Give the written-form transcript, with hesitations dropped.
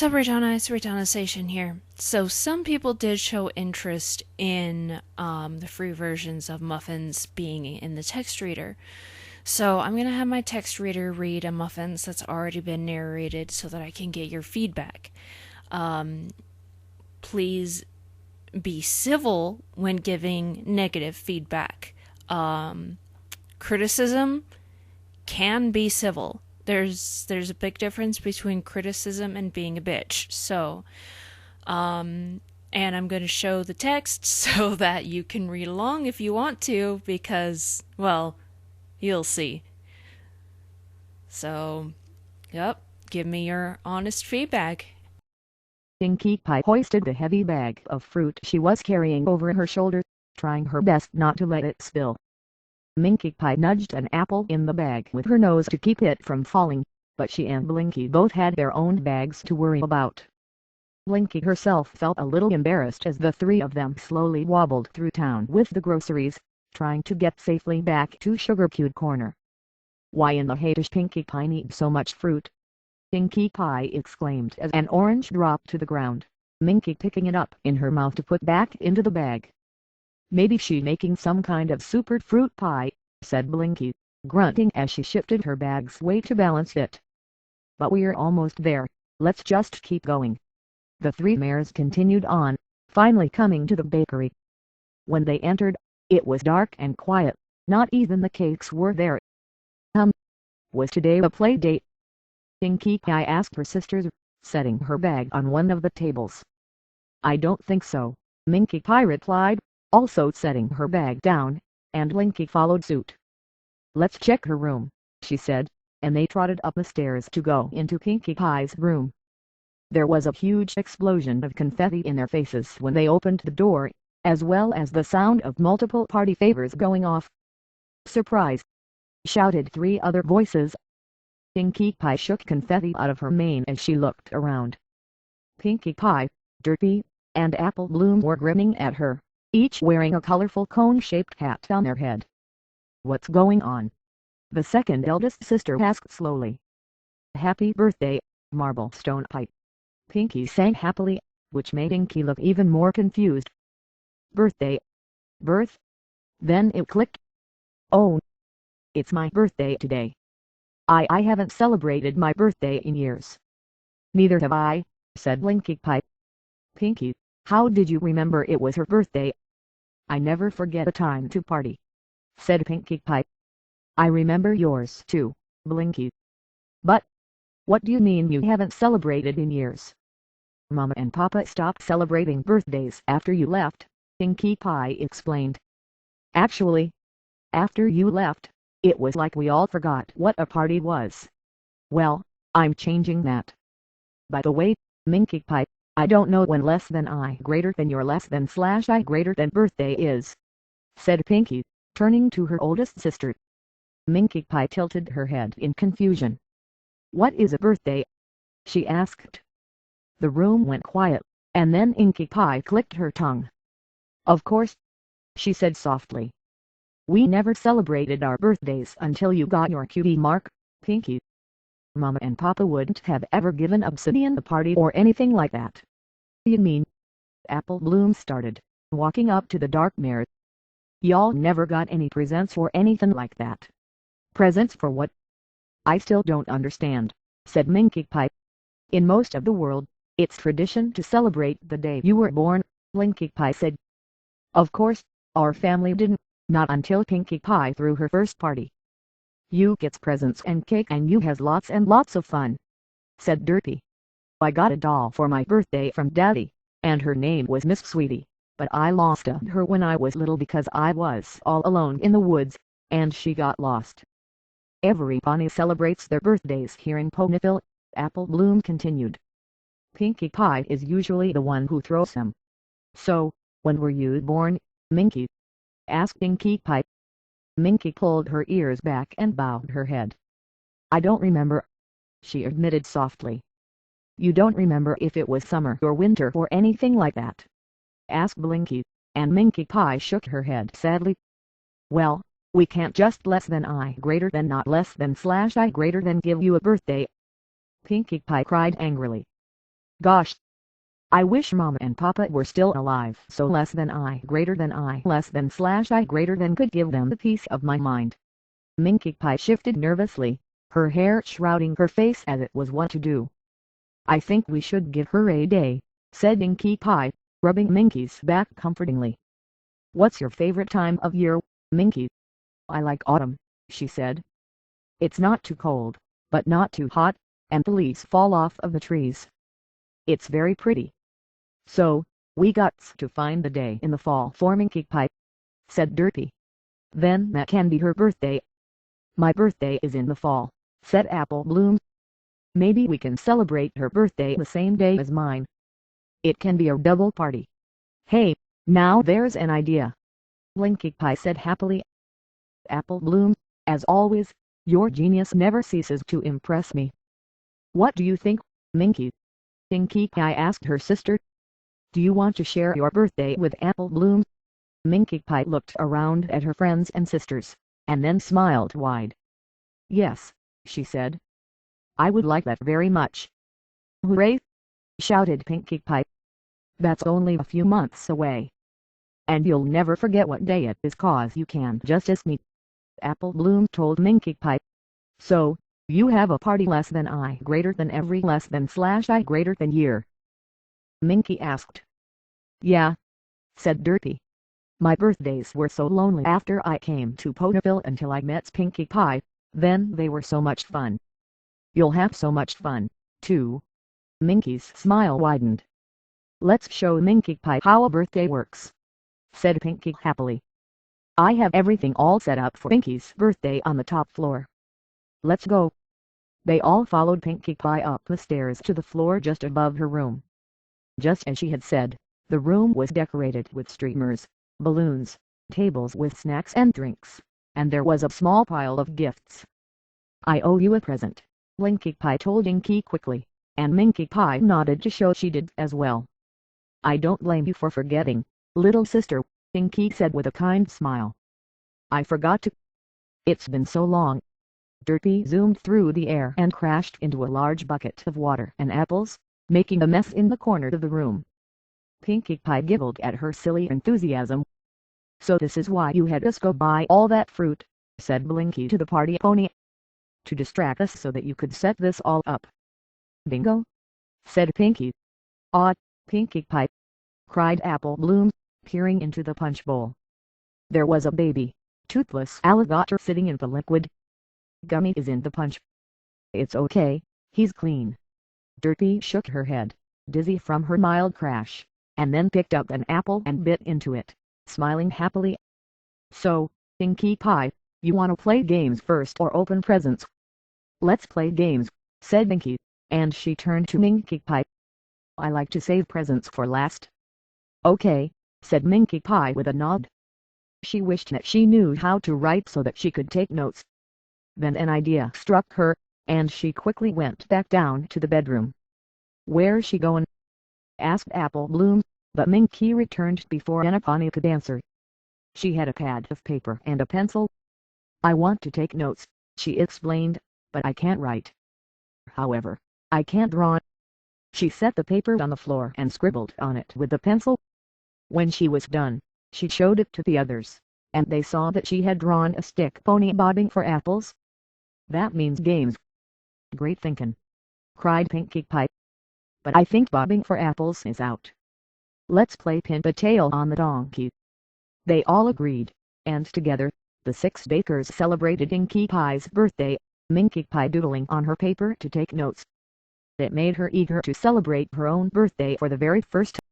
Sup, Reitanna, it's Reitanna Seishin here. So some people did show interest in the free versions of Muffins being in the text reader. So I'm going to have my text reader read a Muffins that's already been narrated so that I can get your feedback. Please be civil when giving negative feedback. Criticism can be civil. There's a big difference between criticism and being a bitch. So, and I'm going to show the text so that you can read along if you want to, because, well, you'll see. So, yep, give me your honest feedback. Inkie hoisted the heavy bag of fruit she was carrying over her shoulder, trying her best not to let it spill. Minkie Pie nudged an apple in the bag with her nose to keep it from falling, but she and Blinky both had their own bags to worry about. Blinky herself felt a little embarrassed as the three of them slowly wobbled through town with the groceries, trying to get safely back to Sugarcube Corner. "Why in the hell does Pinkie Pie need so much fruit?" Inkie Pie exclaimed as an orange dropped to the ground, Minkie picking it up in her mouth to put back into the bag. "Maybe she making some kind of super fruit pie," said Blinky, grunting as she shifted her bag's weight to balance it. "But we're almost there, let's just keep going." The three mares continued on, finally coming to the bakery. When they entered, it was dark and quiet, not even the cakes were there. Was today a play date?" Inkie Pie asked her sisters, setting her bag on one of the tables. "I don't think so," Minkie Pie replied, also setting her bag down, and Blinky followed suit. "Let's check her room," she said, and they trotted up the stairs to go into Pinkie Pie's room. There was a huge explosion of confetti in their faces when they opened the door, as well as the sound of multiple party favors going off. "Surprise!" shouted three other voices. Inkie Pie shook confetti out of her mane as she looked around. Pinkie Pie, Derpy, and Apple Bloom were grinning at her, each wearing a colorful cone-shaped hat on their head. "What's going on?" the second eldest sister asked slowly. "Happy birthday, Marblestone Pipe," Pinkie sang happily, which made Inkie look even more confused. "Birthday? Birth?" Then it clicked. "Oh, it's my birthday today. I haven't celebrated my birthday in years." "Neither have I," said Blinky Pie. "Pinkie, how did you remember it was her birthday?" "I never forget a time to party," said Pinkie Pie. "I remember yours too, Blinky." "But, what do you mean you haven't celebrated in years?" "Mama and Papa stopped celebrating birthdays after you left," Pinkie Pie explained. "Actually, after you left, it was like we all forgot what a party was. Well, I'm changing that. By the way, Minkie Pie, I don't know when less than I greater than your less than slash I greater than birthday is," said Pinkie, turning to her oldest sister. Minkie Pie tilted her head in confusion. "What is a birthday?" she asked. The room went quiet, and then Inkie Pie clicked her tongue. "Of course," she said softly. "We never celebrated our birthdays until you got your QB mark, Pinkie. Mama and Papa wouldn't have ever given Obsidian a party or anything like that." "You mean?" Apple Bloom started, walking up to the dark mare. "Y'all never got any presents or anything like that?" "Presents for what?" "I still don't understand," said Minkie Pie. "In most of the world, it's tradition to celebrate the day you were born," Blinky Pie said. "Of course, our family didn't, not until Pinkie Pie threw her first party." "You gets presents and cake and you has lots and lots of fun," said Derpy. "I got a doll for my birthday from Daddy, and her name was Miss Sweetie, but I lost her when I was little because I was all alone in the woods, and she got lost." "Everybody celebrates their birthdays here in Ponyville," Apple Bloom continued. "Pinkie Pie is usually the one who throws them." "So, when were you born, Minkie?" asked Inkie Pie. Minkie pulled her ears back and bowed her head. "I don't remember," she admitted softly. "You don't remember if it was summer or winter or anything like that?" asked Blinky, and Minkie Pie shook her head sadly. "Well, we can't just less than I greater than not less than slash I greater than give you a birthday," Pinkie Pie cried angrily. Gosh, I wish Mama and Papa were still alive, so less than I greater than I less than slash I greater than could give them the peace of my mind. Minkie Pie shifted nervously, her hair shrouding her face as it was wont to do. I think we should give her a day, said Inkie Pie, rubbing Minkie's back comfortingly. What's your favorite time of year, Minkie? I like autumn, she said. It's not too cold, but not too hot, and the leaves fall off of the trees. It's very pretty. So, we gots to find the day in the fall for Minkie Pie, said Derpy. Then that can be her birthday. My birthday is in the fall, said Apple Bloom. Maybe we can celebrate her birthday the same day as mine. It can be a double party. Hey, now there's an idea, Minkie Pie said happily. Apple Bloom, as always, your genius never ceases to impress me. What do you think, Minkie? Inkie Pie asked her sister. Do you want to share your birthday with Apple Bloom? Minkie Pie looked around at her friends and sisters, and then smiled wide. Yes, she said. I would like that very much. Hooray! Shouted Pinkie Pie. That's only a few months away. And you'll never forget what day it is 'cause you can just as me. Apple Bloom told Minkie Pie. So, you have a party less than I greater than every less than slash I greater than year? Minkie asked. Yeah, said Derpy. My birthdays were so lonely after I came to Potterville until I met Pinkie Pie, then they were so much fun. You'll have so much fun, too. Minkie's smile widened. Let's show Minkie Pie how a birthday works, said Pinkie happily. I have everything all set up for Pinkie's birthday on the top floor. Let's go. They all followed Pinkie Pie up the stairs to the floor just above her room. Just as she had said, the room was decorated with streamers, balloons, tables with snacks and drinks, and there was a small pile of gifts. I owe you a present, Minkie Pie told Inkie quickly, and Minkie Pie nodded to show she did as well. I don't blame you for forgetting, little sister, Inkie said with a kind smile. I forgot to. It's been so long. Derpy zoomed through the air and crashed into a large bucket of water and apples, making a mess in the corner of the room. Pinkie Pie giggled at her silly enthusiasm. So this is why you had us go buy all that fruit, said Blinky to the party pony. To distract us so that you could set this all up. Bingo, said Pinkie. Aw, Pinkie Pie, cried Apple Bloom, peering into the punch bowl. There was a baby, toothless alligator sitting in the liquid. Gummy is in the punch. It's okay, he's clean. Derpy shook her head, dizzy from her mild crash, and then picked up an apple and bit into it, smiling happily. So, Inkie Pie, you want to play games first or open presents? Let's play games, said Inkie, and she turned to Minkie Pie. I like to save presents for last. Okay, said Minkie Pie with a nod. She wished that she knew how to write so that she could take notes. Then an idea struck her, and she quickly went back down to the bedroom. Where's she going? Asked Apple Bloom, but Minkie returned before Accompany could answer. She had a pad of paper and a pencil. I want to take notes, she explained, but I can't write. However, I can't draw. She set the paper on the floor and scribbled on it with the pencil. When she was done, she showed it to the others, and they saw that she had drawn a stick pony bobbing for apples. That means games. Great thinkin', cried Pinkie Pie. But I think bobbing for apples is out. Let's play pin the tail on the donkey. They all agreed, and together, the 6 bakers celebrated Inkie Pie's birthday, Minkie Pie doodling on her paper to take notes. It made her eager to celebrate her own birthday for the very first time.